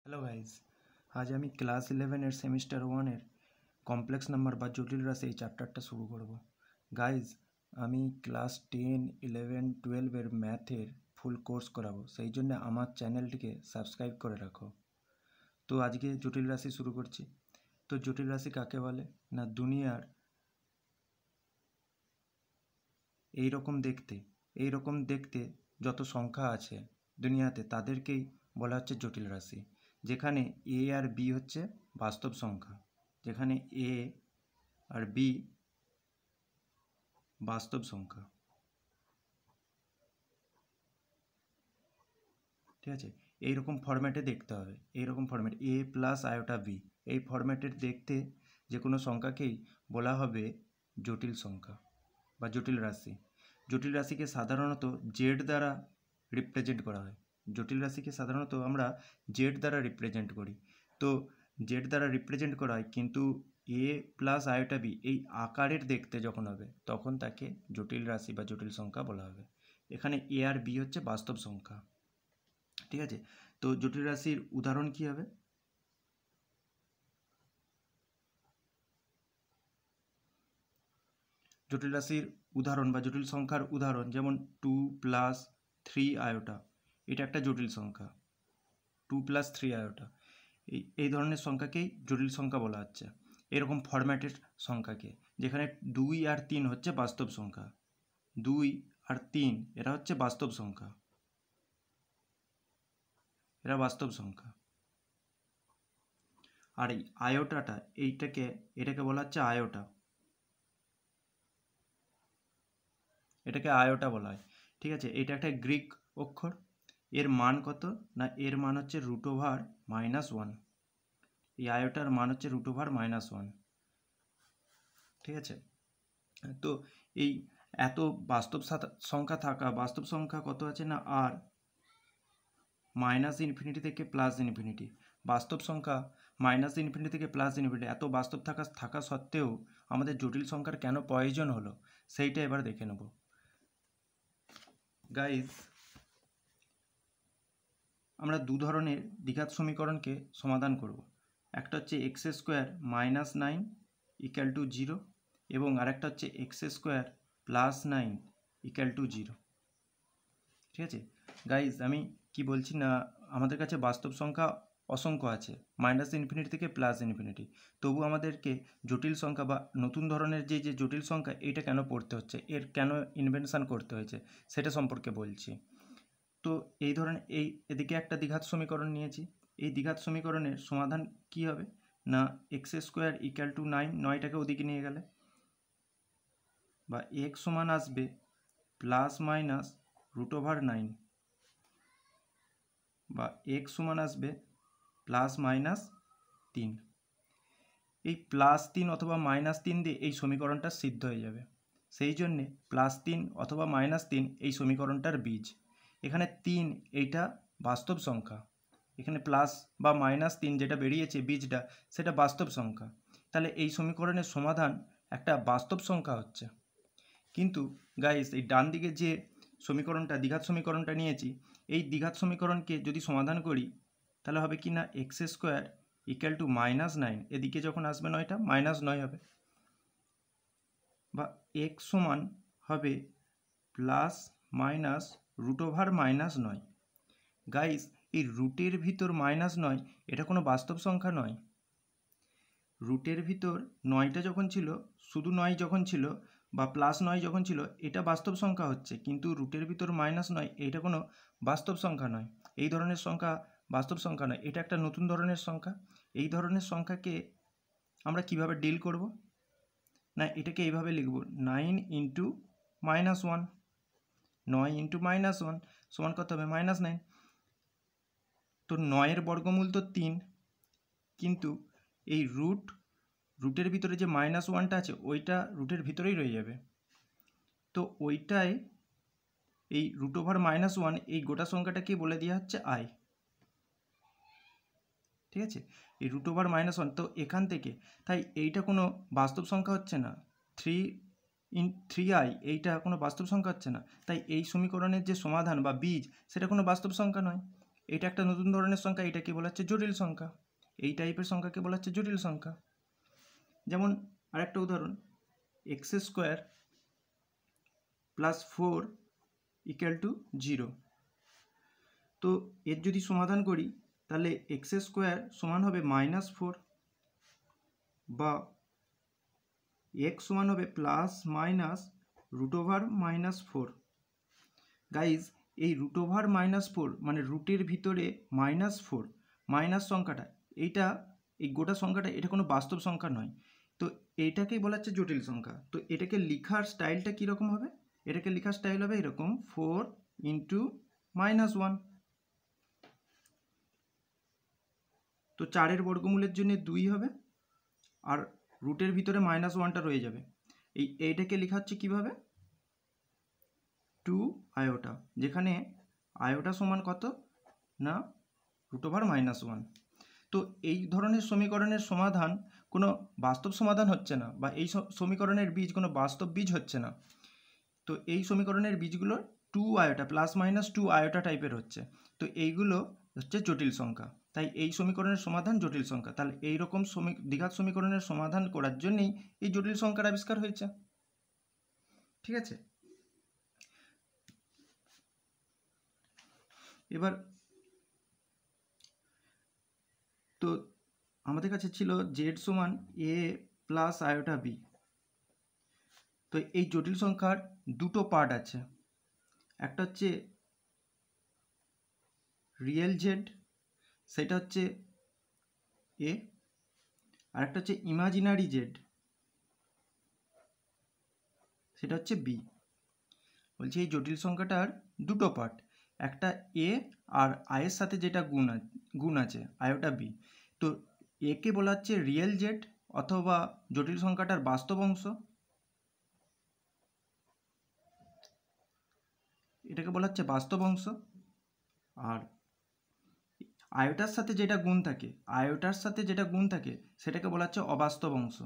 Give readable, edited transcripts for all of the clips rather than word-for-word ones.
Hello guys, আজ আমি class 11-এর semester 1-এর complex number বা জটিল রাশি এই চ্যাপ্টারটা শুরু করব। গাইজ, আমি ক্লাস 10, 11, 12-এর ম্যাথের ফুল কোর্স করাবো, সেই জন্য আমার চ্যানেলটিকে সাবস্ক্রাইব করে রাখো। তো আজকে জটিল রাশি শুরু করছি। তো জটিল রাশি কাকে বলে না, দুনিয়ার এই রকম দেখতে যত সংখ্যা আছে দুনিয়াতে তাদেরকেই বলা হচ্ছে জটিল রাশি। যেখানে এ আর বি হচ্ছে বাস্তব সংখ্যা, যেখানে এ আর বি বাস্তব সংখ্যা, ঠিক আছে। এইরকম ফরম্যাটে দেখতে হবে, এইরকম ফরম্যাট এ প্লাস আয়োটা বি, এই ফরম্যাটের দেখতে যে কোনো সংখ্যাকেই বলা হবে জটিল সংখ্যা বা জটিল রাশি। জটিল রাশিকে সাধারণত জেড দ্বারা রিপ্রেজেন্ট করা হয়। জটিল রাশিকে সাধারণত আমরা জেড দ্বারা রিপ্রেজেন্ট করি। তো জেড দ্বারা রিপ্রেজেন্ট করা হয়, কিন্তু এ প্লাস আয়োটা বি এই আকারের দেখতে যখন হবে তখন তাকে জটিল রাশি বা জটিল সংখ্যা বলা হবে। এখানে এ আর বি হচ্ছে বাস্তব সংখ্যা, ঠিক আছে। তো জটিল রাশির উদাহরণ কি হবে? জটিল রাশির উদাহরণ বা জটিল সংখ্যার উদাহরণ যেমন 2 প্লাস 3 আয়োটা, এটা একটা জটিল সংখ্যা। 2 প্লাস 3 আয়োটা এই ধরনের সংখ্যাকেই জটিল সংখ্যা বলা হচ্ছে। এরকম ফরম্যাটের সংখ্যাকে, যেখানে 2 আর 3 হচ্ছে বাস্তব সংখ্যা, 2 আর 3 এরা হচ্ছে বাস্তব সংখ্যা, এরা বাস্তব সংখ্যা। আর এই আয়োটাটা এটাকে বলা হচ্ছে আয়োটা, এটাকে আয়োটা বলা হয়, ঠিক আছে। এটা একটা গ্রিক অক্ষর। এর মান কত না, এর মান হচ্ছে √(-1). এই আয়োটার মান হচ্ছে √(-1), ঠিক আছে। তো এই এত বাস্তব সংখ্যা থাকা, বাস্তব সংখ্যা কত আছে না আর -∞ থেকে +∞, বাস্তব সংখ্যা -∞ থেকে +∞, এত বাস্তব থাকা সত্ত্বেও আমাদের জটিল সংখ্যার কেন প্রয়োজন হলো সেইটা এবার দেখে নেব। গাইজ, আমরা দু ধরনের দ্বিঘাত সমীকরণকে সমাধান করব। একটা হচ্ছে x² - 9 = 0 এবং আরেকটা হচ্ছে x² + 9 = 0, ঠিক আছে। গাইজ, আমি কি বলছি না, আমাদের কাছে বাস্তব সংখ্যা অসংখ্য আছে, -∞ থেকে +∞, তবু আমাদেরকে জটিল সংখ্যা বা নতুন ধরনের যে জটিল সংখ্যা এইটা কেন পড়তে হচ্ছে, এর কেন ইনভেনশন করতে হয়েছে সেটা সম্পর্কে বলছি। তো এই ধরনের এদিকে একটা দ্বিঘাত সমীকরণ নিয়েছি। এই দ্বিঘাত সমীকরণের সমাধান কি হবে না, x² = 9, 9টাকে ওদিকে নিয়ে গেলে বা x সমান আসবে ±√9 বা x সমান আসবে ±3। এই +3 অথবা -3 দিয়ে এই সমীকরণটা সিদ্ধ হয়ে যাবে, সেই জন্যে +3 অথবা -3 এই সমীকরণটার বীজ। এখানে 3 এইটা বাস্তব সংখ্যা, এখানে প্লাস বা -3 যেটা বেরিয়েছে বীজটা সেটা বাস্তব সংখ্যা, তাহলে এই সমীকরণের সমাধান একটা বাস্তব সংখ্যা হচ্ছে। কিন্তু গাইস, এই ডান দিকে যে সমীকরণটা দ্বিঘাত সমীকরণটা নিয়েছি, এই দ্বিঘাত সমীকরণকে যদি সমাধান করি তাহলে হবে কি না, x² = -9, এদিকে যখন আসবে 9টা -9 হবে, বা x সমান হবে ±√9। গাইস, এই রুটের ভিতর -9 এটা কোনো বাস্তব সংখ্যা নয়। রুটের ভিতর 9টা যখন ছিল, শুধু 9 যখন ছিল বা +9 যখন ছিল, এটা বাস্তব সংখ্যা হচ্ছে, কিন্তু রুটের ভিতর -9 এটা কোনো বাস্তব সংখ্যা নয়। এই ধরনের সংখ্যা বাস্তব সংখ্যা নয়, এটা একটা নতুন ধরনের সংখ্যা। এই ধরনের সংখ্যাকে আমরা কিভাবে ডিল করব না, এটাকে এইভাবে লিখব, 9 × -1, 9 × -1 সমান কত হবে, -9। তো 9-এর বর্গমূল তো 3, কিন্তু এই রুটের ভিতরে যে -1টা আছে ওইটা রুটের ভিতরেই রয়ে যাবে। তো ওইটাই এই √(-1) এই গোটা সংখ্যাটাকে বলে দেওয়া হচ্ছে i, ঠিক আছে। এই √(-1) তো এখান থেকে তাই এইটা কোনো বাস্তব সংখ্যা হচ্ছে না, 3i এইটা কোনো বাস্তব সংখ্যা হচ্ছে না, তাই এই সমীকরণের যে সমাধান বা বীজ সেটা কোনো বাস্তব সংখ্যা নয়। এটা একটা নতুন ধরনের সংখ্যা, এটাকে বলা হচ্ছে জটিল সংখ্যা। এই টাইপের সংখ্যাকে বলা হচ্ছে জটিল সংখ্যা। যেমন আরেকটা উদাহরণ, x square plus 4 equal to 0। তো এর যদি সমাধান করি তাহলে এক্স স্কোয়ার সমান হবে -4 বা এক্স সমান হবে প্লাস মাইনাস √4। গাইজ এই √4 মানে রুটের ভিতরে -4 মাইনাস সংখ্যাটা, এইটা এই গোটা সংখ্যাটা এটা কোনো বাস্তব সংখ্যা নয়। তো এইটাকেই বলা হচ্ছে জটিল সংখ্যা। তো এটাকে লেখার স্টাইলটা কীরকম হবে? এটাকে লেখার স্টাইল হবে এরকম 4 × -1। তো 4-এর বর্গমূলের জন্য 2 হবে আর রুটের ভিতরে -1টা রয়ে যাবে। এইটাকে লেখা হচ্ছে কীভাবে? 2 আয়োটা, যেখানে আয়োটা সমান কত না √1। তো এই ধরনের সমীকরণের সমাধান কোনো বাস্তব সমাধান হচ্ছে না, বা এই সমীকরণের বীজ কোনো বাস্তব বীজ হচ্ছে না। তো এই সমীকরণের বীজগুলো 2 আয়োটা +-2 আয়োটা টাইপের হচ্ছে। তো এইগুলো হচ্ছে জটিল সংখ্যা, তাই এই সমীকরণের সমাধান জটিল সংখ্যা। তাহলে এইরকম দ্বিঘাত সমীকরণের সমাধান করার জন্যই এই জটিল সংখ্যার আবিষ্কার হয়েছে। ঠিক আছে, এবার তো আমাদের কাছে ছিল z সমান a প্লাস আয়োটা b। তো এই জটিল সংখ্যার দুটো পার্ট আছে, একটা হচ্ছে রিয়েল জেড, সেটা হচ্ছে a, আর একটা হচ্ছে ইমাজিনারি জেড, সেটা হচ্ছে b। বলছি এই জটিল সংখ্যাটার দুটো পার্ট, একটা a আর i এর সাথে যেটা গুণ আছে আয়োটা b। তো a কে বলা হচ্ছে রিয়েল জেড অথবা জটিল সংখ্যাটার বাস্তব অংশ, এটাকে বলা হচ্ছে বাস্তব অংশ। আর আয়োটার সাথে যেটা গুণ থাকে সেটাকে বলা হচ্ছে অবাস্তব অংশ।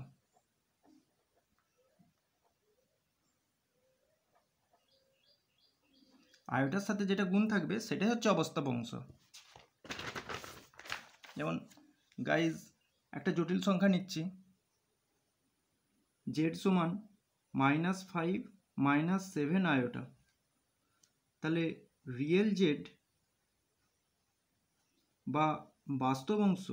আয়োটার সাথে যেটা গুণ থাকবে সেটাই হচ্ছে অবাস্তব অংশ। যেমন গাইজ একটা জটিল সংখ্যা নিচ্ছি, z সমান -5 -7 আয়োটা। তাহলে রিয়েল জেড বা বাস্তব অংশ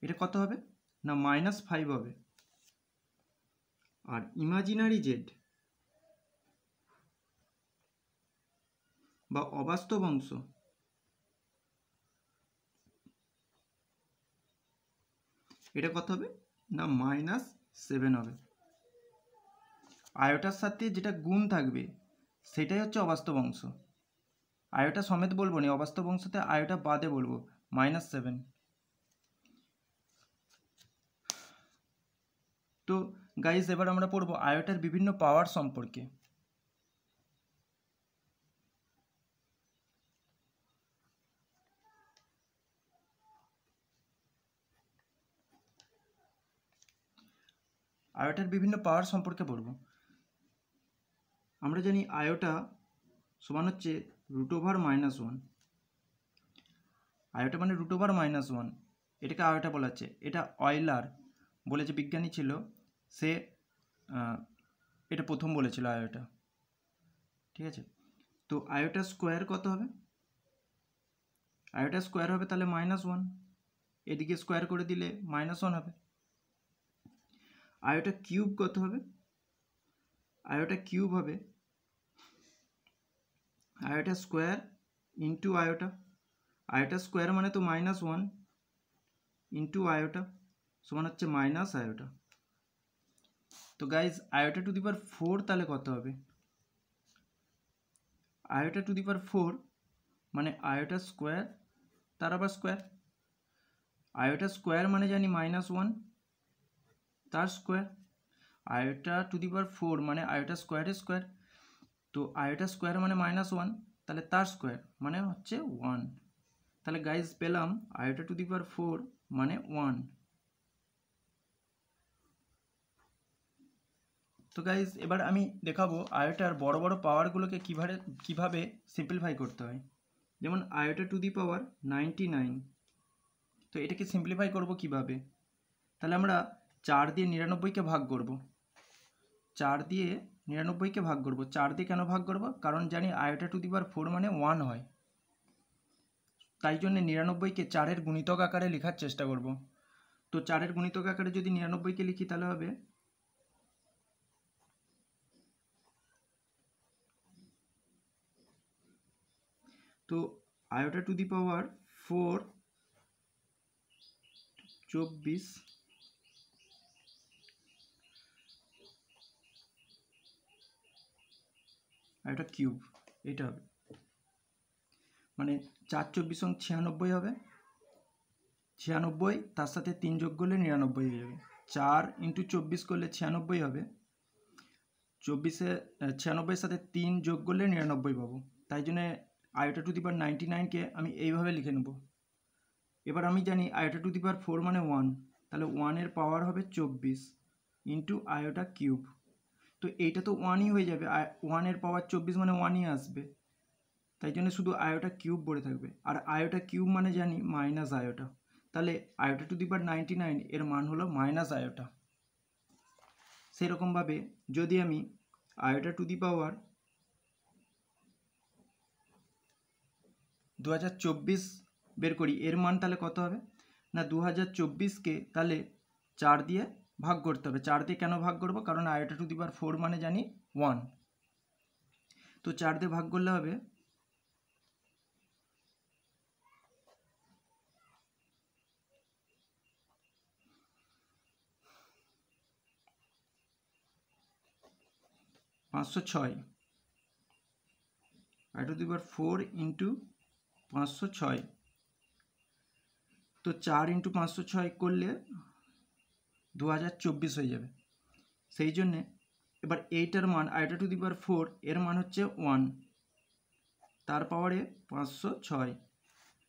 এটা কত হবে না -5 হবে। আর ইমাজিনারি জেড বা অবাস্তব অংশ এটা কত হবে না -7 হবে। আয়োটার সাথে যেটা গুণ থাকবে সেটাই হচ্ছে অবাস্তব অংশ। আয়োটা সমেত বলবো না, অবাস্তব অংশতে আয়োটা বাদে বলবো, -7। তো গাইজ এবার আমরা পড়বো আয়োটার বিভিন্ন পাওয়ার সম্পর্কে। আয়োটার বিভিন্ন পাওয়ার সম্পর্কে পড়ব। আমরা জানি আয়োটা সমান হচ্ছে √1। আয়োটা মানে √1, এটাকে আয়োটা বলা হচ্ছে। এটা অয়লার বলে যে বিজ্ঞানী ছিল, সে এটা প্রথম বলেছিল আয়োটা। ঠিক আছে, তো আয়োটা স্কোয়ার কত হবে? আয়োটা স্কোয়ার হবে তাহলে -1, এদিকে স্কোয়ার করে দিলে -1 হবে। আয়োটা কিউব কত হবে? আয়োটা কিউব হবে iota square into iota. Iota square মানে তো -1 ইন্টু আয়োটা সমান হচ্ছে মাইনাস আয়োটা। তো গাইজ আয়োটা টু দি পাওয়ার 4 তাহলে কত হবে? আয়োটা টু দি পাওয়ার 4 মানে আয়োটা স্কোয়ার তার আবার স্কোয়ার। আয়োটা স্কোয়ার মানে জানি -1 তার স্কোয়ার। আয়োটা টু দি পাওয়ার 4 মানে আয়োটা স্কোয়ারের স্কোয়ার। তো আয়োটা স্কোয়ার মানে -1, তাহলে তার স্কোয়ার মানে হচ্ছে 1। তাহলে গাইজ পেলাম আয়োটা টু দি পাওয়ার 4 মানে 1। তো গাইজ এবার আমি দেখাবো আয়োটার বড় বড় পাওয়ারগুলোকে কিভাবে সিম্পলিফাই করতে হয়। যেমন আয়োটা টু দি পাওয়ার 99, তো এটাকে সিম্পলিফাই করব কিভাবে? তাহলে আমরা 4 দিয়ে 99কে ভাগ করব। 4 দিয়ে 99কে ভাগ করব। 4 দিয়ে কেন ভাগ করব? কারণ জানি আয়োটা টু দি পাওয়ার 4 মানে 1 হয়, তাই জন্য 99কে 4-এর গুণিতক আকারে লেখার চেষ্টা করব। তো 4-এর গুণিতক আকারে যদি 99কে লিখি তাহলে হবে তো iota to the power 4 24 iota cube, এটা হবে মানে 4 24 96 হবে। 96 তার সাথে 3 যোগ করলে 99 হয়ে যাবে। 4 × 24 করলে 96 হবে। 96 সাথে 3 যোগ করলে 99 পাবো। তাই জন্য আয়োটা টু দি পাওয়ার 99কে আমি এইভাবে লিখে নেব। এবার আমি জানি আয়োটা টু দি পাওয়ার 4 মানে 1, তাহলে 1-এর পাওয়ার হবে 24 ইন্টু আয়োটা কিউব। তো এইটা তো 1ই হয়ে যাবে, 1-এর পাওয়ার 24 মানে 1ই আসবে, তাই জন্য শুধু আয়োটা কিউব পড়ে থাকবে। আর আয়োটা কিউব মানে জানি মাইনাস আয়োটা, তাহলে আয়োটা টু দি পাওয়ার 99 এর মান হলো মাইনাস আয়োটা। সেরকমভাবে যদি আমি আয়োটা টু দি পাওয়ার 2024 বের করি, এর মান তাহলে কত হবে না 2024কে তাহলে 4 দিয়ে ভাগ করতে হবে। 4 দিয়ে কেন ভাগ করব? কারণ আয়োটা টু দি পাওয়ার 4 মানে জানি 1, তো 4 দিয়ে ভাগ করলে হবে 506। Iota to the power 4 into 506, তো 4 × 506 করলে 2024 হয়ে যাবে। সেই জন্যে এবার এইটার মান আয়োটা টু দি পাওয়ার 4 এর মান হচ্ছে 1, তার পাওয়ারে 506,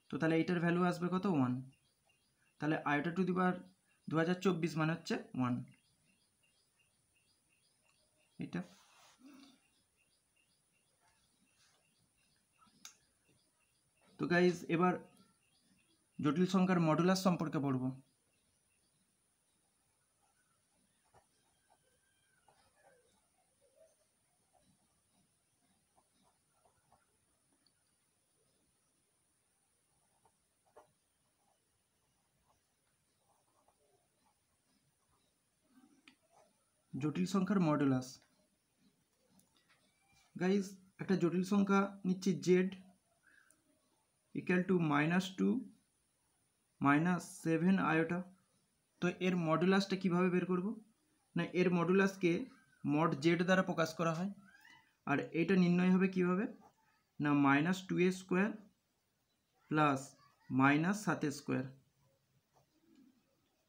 তো তাহলে এইটার ভ্যালু আসবে কত 1, তাহলে আয়োটা টু দি পাওয়ার 2024 মানে হচ্ছে 1, এটা। তো গাইজ এবার জটিল সংখ্যার মডুলাস সম্পর্কে পড়ব। জটিল সংখ্যার মডুলাস। গাইজ একটা জটিল সংখ্যা নিচ্ছি z ইকুয়াল টু -2 -7 আয়োটা। তো এর মডুলাসটা কিভাবে বের করব? না এর মডুলাসকে মড জেড দ্বারা প্রকাশ করা হয়, আর এইটা নির্ণয় হবে কিভাবে না -2a² প্লাস -7a²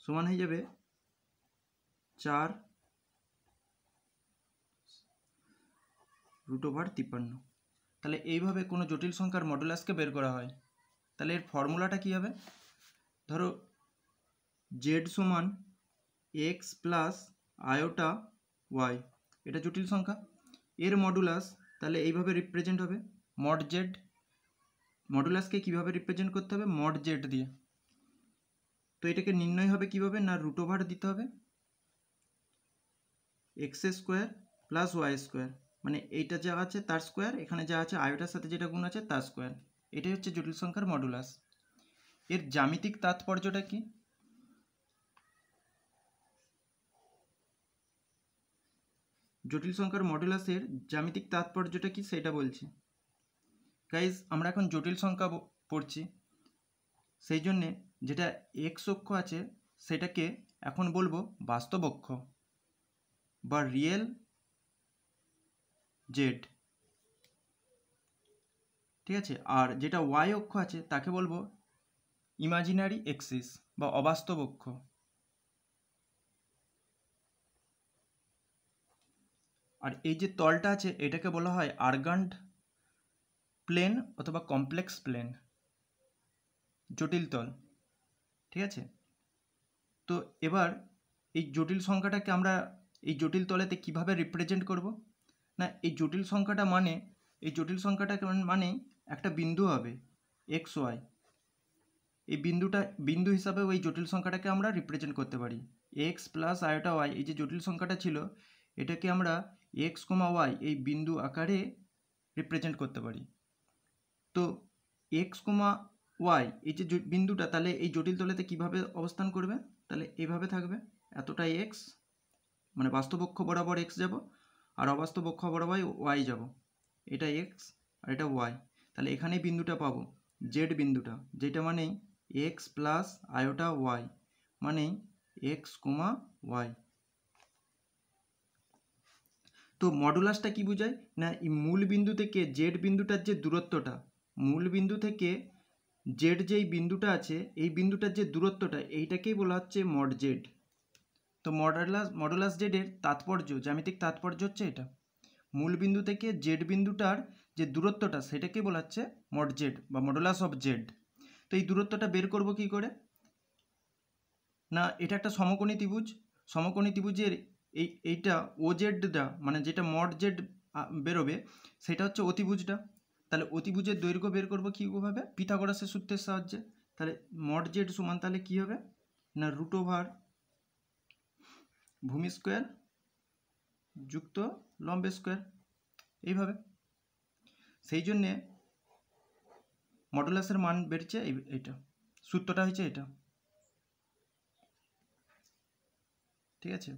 সমান হয়ে যাবে 4√53। তাহলে এইভাবে কোনো জটিল সংখ্যার মডুলাসকে বের করা হয়। তাহলে এর ফর্মুলাটা কী হবে? ধরো z সমান x প্লাস আয়োটা y, এটা জটিল সংখ্যা, এর মডুলাস তাহলে এইভাবে রিপ্রেজেন্ট হবে মড জেড। মডুলাসকে কিভাবে রিপ্রেজেন্ট করতে হবে? মড জেড দিয়ে। তো এটাকে নির্ণয় হবে কিভাবে না √ দিতে হবে x² প্লাস y², মানে এইটা যা আছে তার স্কোয়ার, এখানে যা আছে আয়োটার সাথে যেটা গুণ আছে তার স্কোয়ার। এটাই হচ্ছে জটিল সংখ্যার মডুলাস। এর জ্যামিতিক তাৎপর্যটা কি? জটিল সংখ্যার মডুলাসের জ্যামিতিক তাৎপর্যটা কি সেটা বলছি। গাইজ আমরা এখন জটিল সংখ্যা পড়ছি, সেই জন্যে যেটা এক্স অক্ষ আছে সেটাকে এখন বলবো বাস্তব অক্ষ বা রিয়েল জেড, ঠিক আছে। আর যেটা ওয়াই অক্ষ আছে তাকে বলবো ইমাজিনারি এক্সিস বা অবাস্তব অক্ষ। আর এই যে তলটা আছে এটাকে বলা হয় আর্গান্ড প্লেন অথবা কমপ্লেক্স প্লেন, জটিল তল, ঠিক আছে। তো এবার এই জটিল সংখ্যাটাকে আমরা এই জটিল তলেতে কিভাবে রিপ্রেজেন্ট করব? না এই জটিল সংখ্যাটা মানে একটা বিন্দু হবে এক্স ওয়াই। এই বিন্দু হিসাবেও এই জটিল সংখ্যাটাকে আমরা রিপ্রেজেন্ট করতে পারি। এক্স প্লাস আয়োটা ওয়াই, এই যে জটিল সংখ্যাটা ছিল এটাকে আমরা এক্স কমা ওয়াই এই বিন্দু আকারে রিপ্রেজেন্ট করতে পারি। তো এক্স কমা ওয়াই এই যে বিন্দুটা, তাহলে এই জটিল তলেতে কিভাবে অবস্থান করবে? তাহলে এভাবে থাকবে, এতটাই এক্স, মানে বাস্তব অক্ষ বরাবর এক্স যাব আর অবাস্তব অক্ষ বরাবর ওয়াই যাব। এটা এক্স আর এটা ওয়াই। তাহলে এখানেই বিন্দুটা পাবো, জেড বিন্দুটা, যেটা মানেই এক্স প্লাস আয়োটা ওয়াই, মানেই এক্স কমা ওয়াই। তো মডুলাসটা কি বোঝায়? না এই মূল বিন্দু থেকে জেড বিন্দুটার যে দূরত্বটা, মূল বিন্দু থেকে জেড যেই বিন্দুটা আছে এই বিন্দুটার যে দূরত্বটা, এইটাকেই বলা হচ্ছে মড জেড। তো মডুলাস জেডের তাৎপর্য, জ্যামিতিক তাৎপর্য হচ্ছে এটা, মূল বিন্দু থেকে জেড বিন্দুটার যে দূরত্বটা সেটাকে বলা হচ্ছে মড জেড বা মডুলাস অফ জেড। তো এই দূরত্বটা বের করব কি করে? না এটা একটা সমকোণী ত্রিভুজ, সমকোণী ত্রিভুজের এইটা ও জেডটা, মানে যেটা মড জেড বেরোবে সেটা হচ্ছে অতিভুজটা। তাহলে অতিভুজের দৈর্ঘ্য বের করব কীভাবে? পিথাগোরাসের সূত্রের সাহায্যে। তাহলে মড জেড সমান তাহলে কী হবে? না রুট ওভার ভূমি স্কোয়ার যুক্ত লম্ব স্কোয়ার, এইভাবে। সেই জন্যে মডুলাসের মান বেরছে এইটা, সূত্রটা হয়েছে এটা, ঠিক আছে।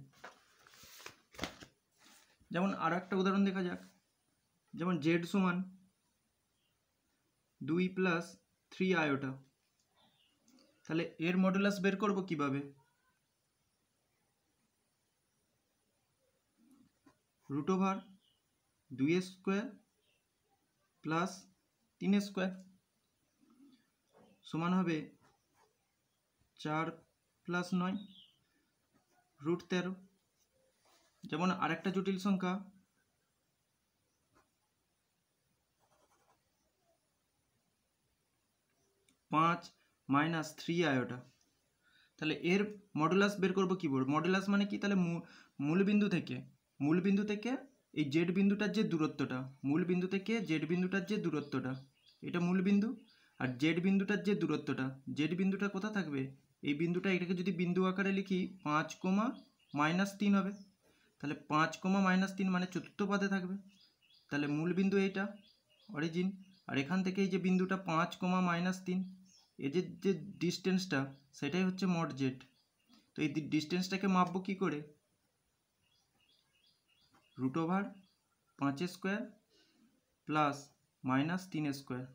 যেমন আরও একটা উদাহরণ দেখা যাক, যেমন জেড সমান 2 প্লাস 3 আয়োটা। তাহলে এর মডুলাস বের করব কিভাবে? Root over 2 square plus 3 square সমান হবে 4 প্লাস 9 রুট 13। যেমন আরেকটা জটিল সংখ্যা, পাঁচ মাইনাস 3 আয়োটা। তাহলে এর মডুলাস বের করব কি বলবো? মডুলাস মানে কি? তাহলে মূল বিন্দু থেকে এই জেড বিন্দুটার যে দূরত্বটা, মূল বিন্দু থেকে জেড বিন্দুটার যে দূরত্বটা, এটা মূল বিন্দু, আর জেড বিন্দুটার যে দূরত্বটা, জেড বিন্দুটা কোথা থাকবে? এই বিন্দুটা, এটাকে যদি বিন্দু আকারে লিখি 5 কমা মাইনাস 3 হবে। তাহলে 5 কমা মাইনাস 3 মানে চতুর্থ পাদে থাকবে। তাহলে মূল বিন্দু এইটা অরিজিন, আর এখান থেকে এই যে বিন্দুটা 5 কমা মাইনাস 3, এই যে ডিস্টেন্সটা সেটাই হচ্ছে মড জেড। তো এই ডিস্টেন্সটাকে মাপবো কি করে? Root over 5 square plus minus 3 square,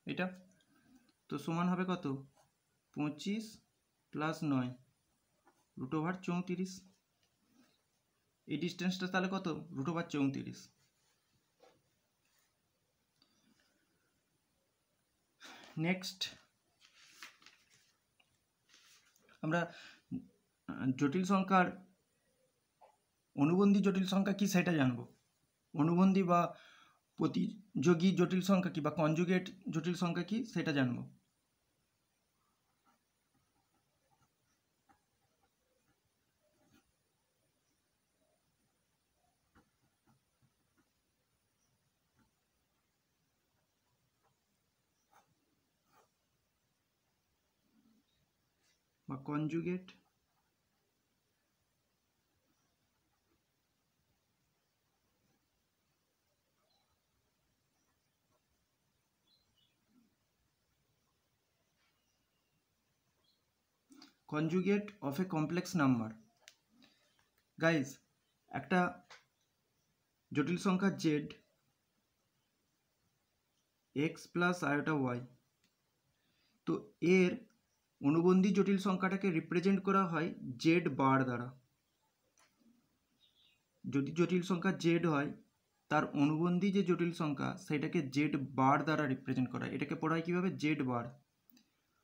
এটা তো সমান হবে কত? 25 প্লাস 9 রুট ওভার 34। এই ডিস্টেন্সটা তাহলে কত? Root over 34। নেক্সট আমরা জটিল সংখ্যার অনুবন্ধী জটিল সংখ্যা কি সেটা জানবো। অনুবন্ধী বা প্রতিযোগী জটিল সংখ্যা কি বা কনজুগেট জটিল সংখ্যা কি সেটা জানবো। বা conjugate conjugate of a complex number. Guys, একটা জটিল সংখ্যা z x plus iota y, তো এর অনুবন্ধী জটিল সংখ্যাটাকে রিপ্রেজেন্ট করা হয় জেড বার দ্বারা। যদি জটিল সংখ্যা জেড হয় তার অনুবন্ধী যে জটিল সংখ্যা সেটাকে জেড বার দ্বারা রিপ্রেজেন্ট করা হয়। এটাকে পড়া হয় কীভাবে? Z bar.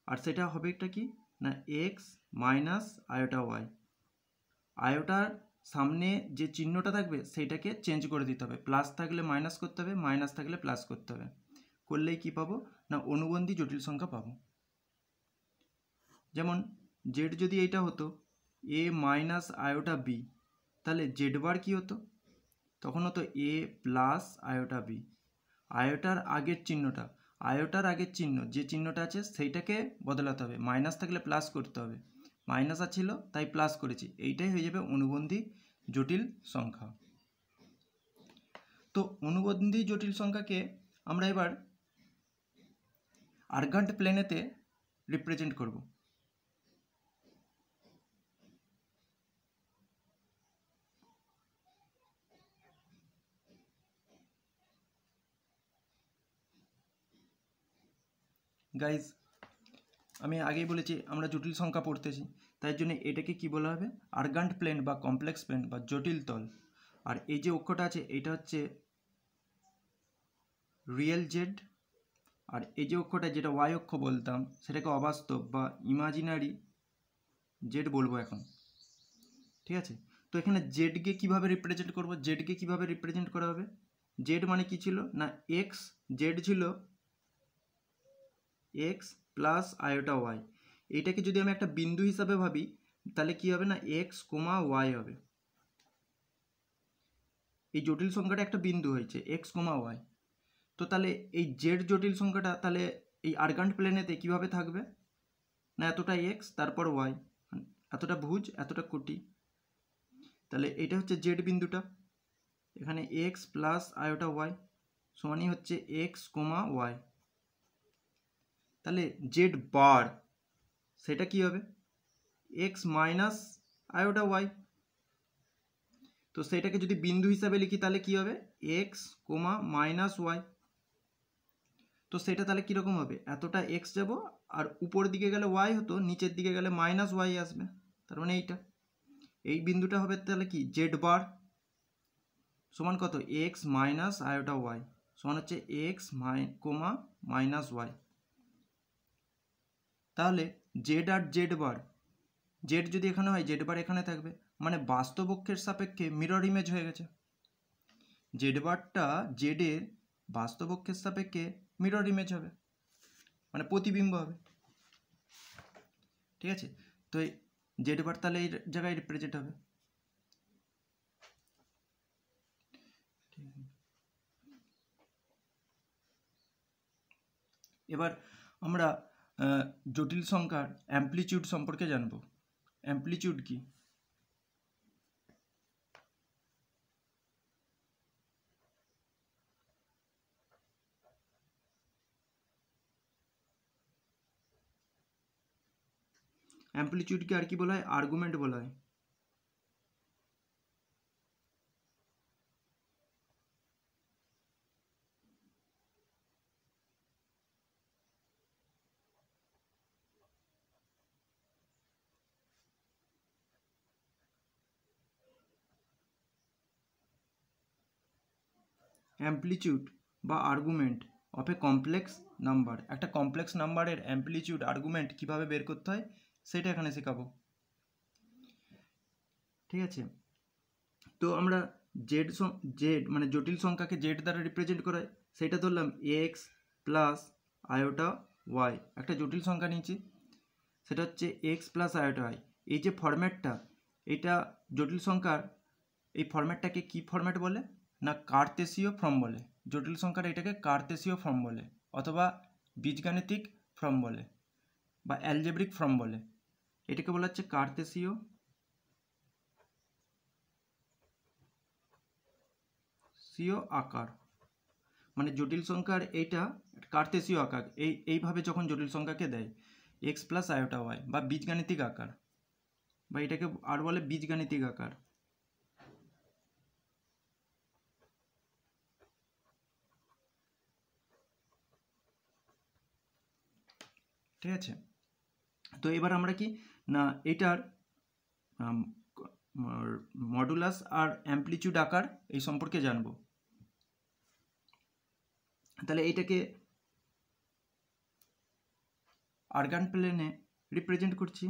আর সেটা হবে একটা কি না এক্স মাইনাস আয়োটা ওয়াই। আয়োটার সামনে যে চিহ্নটা থাকবে সেইটাকে চেঞ্জ করে দিতে হবে, প্লাস থাকলে মাইনাস করতে হবে, মাইনাস থাকলে প্লাস করতে হবে। করলেই কি পাবো? না অনুবন্ধী জটিল সংখ্যা পাবো। যেমন জেড যদি এইটা হতো এ মাইনাস আয়োটা বি, তাহলে জেড বার কী হতো? তখন হতো এ প্লাস আয়োটা বি। আয়োটার আগের চিহ্ন যে চিহ্নটা আছে সেইটাকে বদলাতে হবে, মাইনাস থাকলে প্লাস করতে হবে, মাইনাস ছিল তাই প্লাস করেছি, এইটাই হয়ে যাবে অনুবন্ধী জটিল সংখ্যা। তো অনুবন্ধী জটিল সংখ্যাকে আমরা এবার আর্গান্ট প্লেনেতে রিপ্রেজেন্ট করব। গাইজ আমি আগেই বলেছি আমরা জটিল সংখ্যা পড়তেছি, তাই জন্য এটাকে কি বলা হবে? আর্গান্ট প্লেন বা কমপ্লেক্স প্লেন বা জটিল তল। আর এই যে অক্ষটা আছে এটা হচ্ছে রিয়েল জেড, আর এই যে অক্ষটা যেটা ওয়াই অক্ষ বলতাম সেটাকে অবাস্তব বা ইমাজিনারি জেড বলবো এখন, ঠিক আছে? তো এখানে জেডকে কিভাবে রিপ্রেজেন্ট করব? জেডকে কিভাবে রিপ্রেজেন্ট করা হবে? জেড মানে কি ছিল না এক্স, জেড ছিল এক্স প্লাস আয়োটা ওয়াই। এটাকে যদি আমি একটা বিন্দু হিসাবে ভাবি তাহলে কি হবে না এক্স কোমা ওয়াই হবে। এই জটিল সংখ্যাটা একটা বিন্দু হয়েছে এক্স কোমা ওয়াই। তো তাহলে এই জেড জটিল সংখ্যাটা তাহলে এই আর্গান্ট প্লেনেতে কিভাবে থাকবে না এতটা এক্স তারপর ওয়াই, এতটা ভুজ এতটা কোটি। তাহলে এটা হচ্ছে জেড বিন্দুটা, এখানে এক্স প্লাস আয়োটা ওয়াই সমানই হচ্ছে এক্স কোমা ওয়াই। তাহলে জেড বার সেটা কি হবে? X minus iota y. তো সেটাকে যদি বিন্দু হিসাবে লিখি তাহলে কি হবে? X coma minus Y. তো সেটা তাহলে কীরকম হবে? এতটা এক্স যাব আর উপরের দিকে গেলে ওয়াই হতো, নিচের দিকে গেলে মাইনাস ওয়াই আসবে, তার মানে এইটা এই বিন্দুটা হবে তাহলে কি জেড বার সমান কত? এক্স মাইনাস আয়োটা ওয়াই সমান হচ্ছে এক্স কোমা মাইনাস ওয়াই। তাহলে জেড আর জেড বার, জেড যদি এখানে হয় জেড বার এখানে থাকবে, মানে বাস্তব অক্ষের সাপেক্ষে মিরর ইমেজ হয়ে গেছে। জেড বারটা জেডের বাস্তব অক্ষের সাপেক্ষে মিরর ইমেজ হবে, মানে প্রতিবিম্ব হবে, ঠিক আছে? তো এই জেড বার তাহলে এই জায়গায় রিপ্রেজেন্ট হবে। এবার আমরা জটিল সংখ্যার অ্যামপ্লিটিউড সম্পর্কে জানব। অ্যামপ্লিটিউড কি? অ্যামপ্লিটিউডকে আর কি বলা হয়? আর্গুমেন্ট বলা হয়। অ্যামপ্লিটিউড বা argument of a complex number, একটা কমপ্লেক্স নাম্বারের অ্যামপ্লিটিউড আর্গুমেন্ট কিভাবে বের করতে হয় সেটা এখানে শেখাবো, ঠিক আছে? তো আমরা জেড মানে জটিল সংখ্যাকে জেড দ্বারা রিপ্রেজেন্ট করায়, সেটা ধরলাম এক্স প্লাস আয়োটা ওয়াই, একটা জটিল সংখ্যা নিয়েছি সেটা হচ্ছে এক্স প্লাস আয়োটা ওয়াই। এই যে ফরম্যাটটা, এটা জটিল সংখ্যার এই ফরম্যাটটাকে কি ফরম্যাট বলে না কার্তেশীয় ফর্ম বলে। জটিল সংখ্যার এটাকে কার্তেশীয় ফর্ম বলে, অথবা বীজগাণিতিক ফর্ম বলে, বা অ্যালজেব্রিক ফর্ম বলে। এটাকে বলা হচ্ছে কার্তেশীয় আকার, মানে জটিল সংখ্যার এইটা কার্তেশীয় আকার। এইভাবে যখন জটিল সংখ্যাকে দেয় এক্স প্লাস আয়োটা ওয়াই, বা বীজগাণিতিক আকার, বা এটাকে আর বলে বীজগাণিতিক আকার। ঠিক আছে? তো এবার আমরা কি না এটার মডুলাস আর অ্যামপ্লিটিউড আকার এই সম্পর্কে জানবো। তাহলে এটাকে আর্গান প্লেনে রিপ্রেজেন্ট করছি।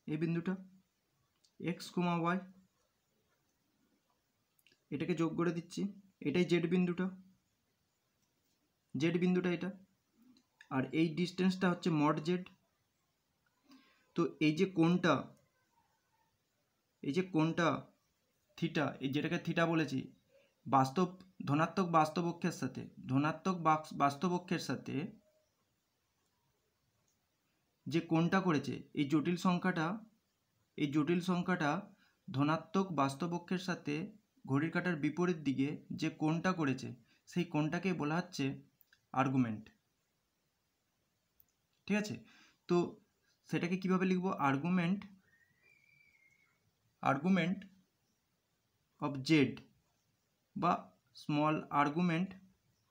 এই বিন্দুটা এক্স কোমা ওয়াই, এটাকে যোগ করে দিচ্ছি, এটাই জেড বিন্দুটা, জেড বিন্দুটা এটা, আর এই ডিস্টেন্সটা হচ্ছে মড জেড। তো এই যে কোণটা থিটা, এই যেটাকে থিটা বলেছি, ধনাত্মক বাস্তব অক্ষের সাথে যে কোণটা করেছে, এই জটিল সংখ্যাটা ধনাত্মক বাস্তব অক্ষের সাথে ঘড়ির কাঁটার বিপরীত দিকে যে কোণটা করেছে, সেই কোণটাকে বলা হচ্ছে আর্গুমেন্ট। ঠিক আছে, তো সেটাকে কিভাবে লিখব? আর্গুমেন্ট অফ জেড বা স্মল আর্গুমেন্ট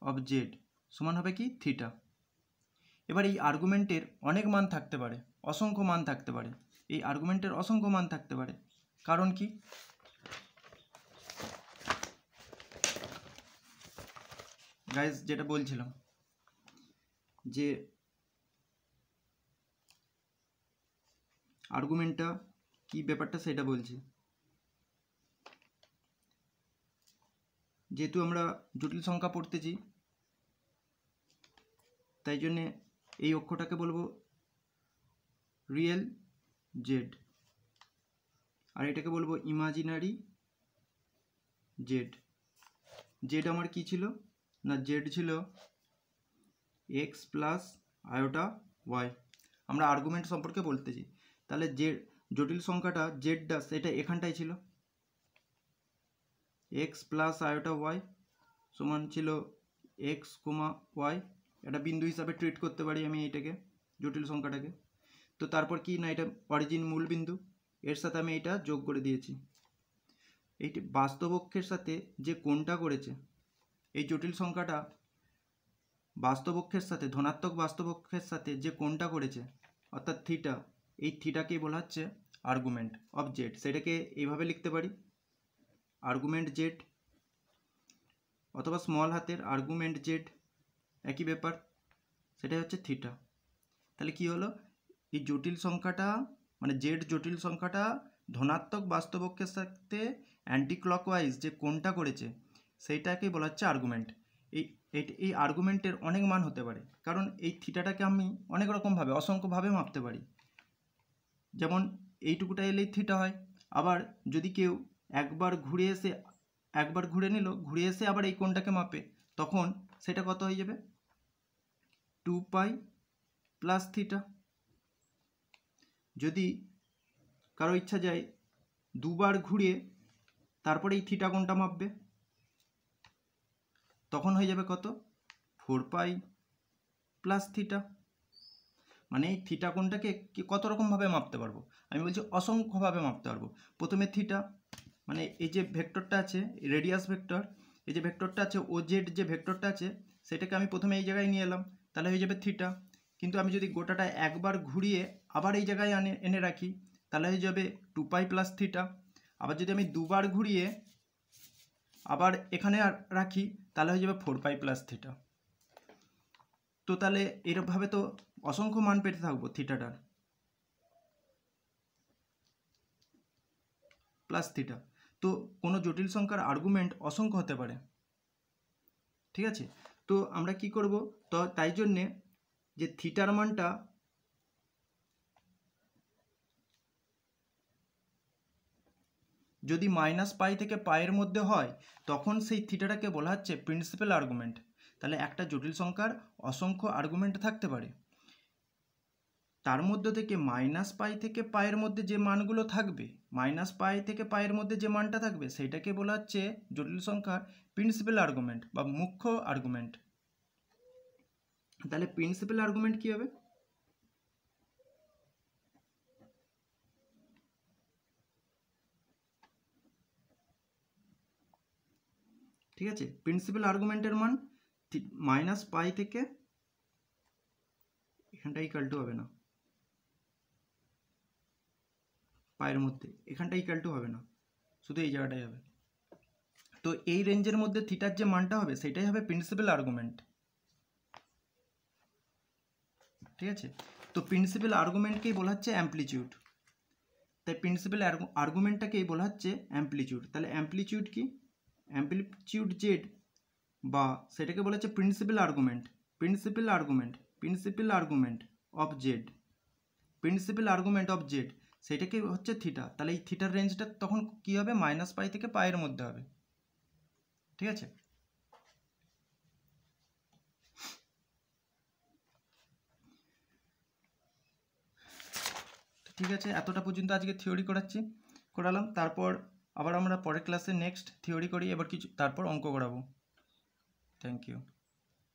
অফ জেড সমান হবে কি? থিটা। এবার এই আর্গুমেন্টের অনেক মান থাকতে পারে, অসংখ্য মান থাকতে পারে। এই আর্গুমেন্টের অসংখ্য মান থাকতে পারে, কারণ কি? গাইস, যেটা বলছিলাম যে আর্গুমেন্টটা কি ব্যাপারটা সেটা বলছি। যেহেতু আমরা জটিল সংখ্যা পড়তেছি, তাই জন্যে এই অক্ষরটাকে বলবো রিয়েল জেড, আর এটাকে বলবো ইমাজিনারি জেড। জেড আমার কি ছিল না? জেড ছিল এক্স প্লাস আয়োটা ওয়াই। আমরা আর্গুমেন্ট সম্পর্কে বলতেছি, তাহলে যে জটিল সংখ্যাটা জেডটা সেটা এখানটাই ছিল, এক্স প্লাস আয়োটা ওয়াই সমান ছিল এক্স কমা ওয়াই। একটা বিন্দু হিসাবে ট্রিট করতে পারি আমি এইটাকে, জটিল সংখ্যাটাকে। তো তারপর কি না, এটা অরিজিন মূল বিন্দু, এর সাথে আমি এটা যোগ করে দিয়েছি। এইটি বাস্তব অক্ষের সাথে যে কোণটা করেছে, এই জটিল সংখ্যাটা বাস্তব অক্ষের সাথে, ধনাত্মক বাস্তব অক্ষের সাথে যে কোণটা করেছে অর্থাৎ থিটা, এই থিটাকেই বলা হচ্ছে আর্গুমেন্ট অফ জেড। সেটাকে এইভাবে লিখতে পারি, আর্গুমেন্ট জেড, অথবা স্মল হাতের আর্গুমেন্ট জেড, একই ব্যাপার, সেটাই হচ্ছে থিটা। তাহলে কি হলো? এই জটিল সংখ্যাটা মানে জেড জটিল সংখ্যাটা ধনাত্মক বাস্তব অক্ষের সাথে অ্যান্টি ক্লকওয়াইজ যে কোণটা করেছে, সেইটাকেই বলা হচ্ছে আর্গুমেন্ট। এই আর্গুমেন্টের অনেক মান হতে পারে, কারণ এই থিটাটাকে আমি অনেক রকমভাবে, অসংখ্যভাবে মাপতে পারি। যেমন এইটুকুটা এলেই থিটা হয়, আবার যদি কেউ একবার ঘুরে নিল, ঘুরে এসে আবার এই কোণটাকে মাপে, তখন সেটা কত হয়ে যাবে? 2π প্লাস থিটা। যদি কারো ইচ্ছা যায় দুবার ঘুরিয়ে তারপরে এই থিটা কোণটা মাপবে, তখন হয়ে যাবে কত? 4π প্লাস থিটা। মানে এই থিটা কোণটাকে কত রকমভাবে মাপতে পারবো? আমি বলছি অসংখ্যভাবে মাপতে পারবো। প্রথমে থিটা মানে এই যে ভেক্টরটা আছে, রেডিয়াস ভেক্টর, এই যে ভেক্টরটা আছে, ও জেড যে ভেক্টরটা আছে, সেটাকে আমি প্রথমে এই জায়গায় নিয়ে এলাম, তাহলে হয়ে যাবে থিটা। কিন্তু আমি যদি গোটাটা একবার ঘুরিয়ে আবার এই জায়গায় এনে রাখি, তাহলে হয়ে যাবে 2π প্লাস থিটা। আবার যদি আমি দুবার ঘুরিয়ে আবার এখানে রাখি, তাহলে হয়ে যাবে 4π প্লাস থিটা। তো তাহলে এরকমভাবে তো অসংখ্য মান পেতে থাকবো থিটাটার, প্লাস থিটা। তো কোনো জটিল সংখ্যার আর্গুমেন্ট অসংখ্য হতে পারে, ঠিক আছে? তো আমরা কি করব? তো তাই জন্যে যে থিটার মানটা যদি -π থেকে পায়ের মধ্যে হয়, তখন সেই থিটাটাকে বলা হচ্ছে প্রিন্সিপাল আর্গুমেন্ট। তাহলে একটা জটিল সংখ্যার অসংখ্য আর্গুমেন্ট থাকতে পারে, তার মধ্যে থেকে -π থেকে পায়ের মধ্যে যে মানগুলো থাকবে, -π থেকে পায়ের মধ্যে যে মানটা থাকবে, সেটাকে বলা হচ্ছে জটিল সংখ্যার প্রিন্সিপাল আর্গুমেন্ট বা মুখ্য আর্গুমেন্ট। তাহলে প্রিন্সিপাল আর্গুমেন্ট কি হবে? ঠিক আছে, প্রিন্সিপাল আর্গুমেন্টের মান -π থেকে, এখানটা ইকুয়াল টু হবে না, পায়ের মধ্যে এখানটা ইকুয়াল টু হবে না, শুধু এই জায়গাটাই হবে। তো এই রেঞ্জের মধ্যে থিটার যে মানটা হবে, সেটাই হবে প্রিন্সিপাল আর্গুমেন্ট, ঠিক আছে? তো প্রিন্সিপাল আর্গুমেন্টকেই বলা হচ্ছে অ্যাম্পলিটিউড। তাই প্রিন্সিপাল আর্গুমেন্টটাকেই বলা হচ্ছে অ্যাম্পলিটিউড। তাহলে অ্যাম্পলিটিউড কি? অ্যাম্পলিটিউড জেড বা সেটাকে বলেছে principal argument of Z, principal argument of Z সেটাকে হচ্ছে থিটা, তাহলে এই থিটার রেঞ্জটা তখন কী হবে, -π থেকে পায়ের মধ্যে হবে। ঠিক আছে, ঠিক আছে, এতটা পর্যন্ত আজকে থিওরি করালাম। তারপর আবার আমরা পরের ক্লাসে নেক্সট থিওরি করি, এবার কিছু তারপর অঙ্ক করাবো। Thank you.